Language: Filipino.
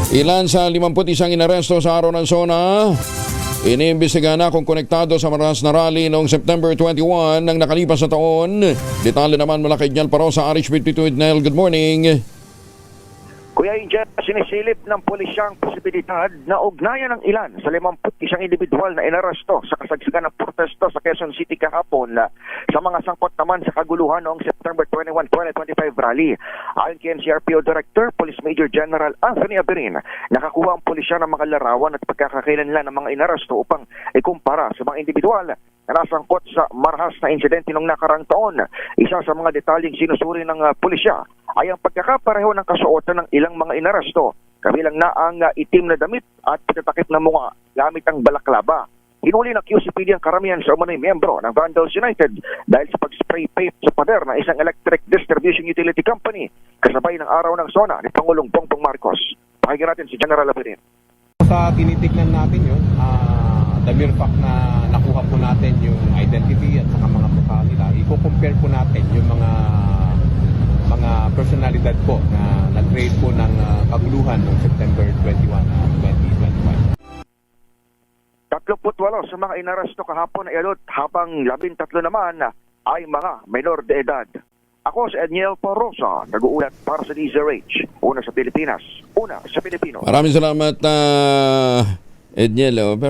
Ilan sa 51 inaresto sa araw ng SONA. Iniimbestiga na kung konektado sa marahas na rally noong September 21 ng nakalipas na taon. Detalye naman mula kay Jel Parosa, RH52 Nel. Good morning. Kuya Angel, sinisilip ng pulisyang posibilidad na ugnayan ng ilan sa 51 individual na inaresto sa kasagsagan ng protesto sa Quezon City kahapon sa mga sangkot naman sa kaguluhan noong September 21, 2025 rally. Ayon kay NCRPO Director, Police Major General Anthony Aberin, nakakuha ang pulisya ng mga larawan at pagkakakilanlan ng mga inaresto upang ikumpara sa mga individual na nasangkot sa marahas na insidente noong nakarang taon. Isa sa mga detalyeng sinusuri ng pulisya ay ang pagkakapareho ng kasuotan ng ilang mga inaresto, kabilang na ang itim na damit at pagtatakip ng mukha gamit ang balaklava. Hinuli ng QCPD ang karamihan sa umano'y miyembro ng Vandals United dahil sa pag-spray paint sa pader ng isang electric distribution utility company kasabay ng araw ng SONA ni Pangulong Bongbong Marcos. Pakinggan natin si General Aberin. Sa tinitignan natin yun, the mere fact na nakuha po natin yung identity at saka mga mukha nila, i-compare po natin yung mga personalidad po na nag-create po ng kaguluhan noong September 21, 2025. 38 sa mga inaresto kahapon ay alot habang 13 naman ay mga menor de edad. Ako si Edniel Parosa, nag-uulat para sa DZRH. Una sa Pilipinas, una sa Pilipino. Maraming salamat, Edniel.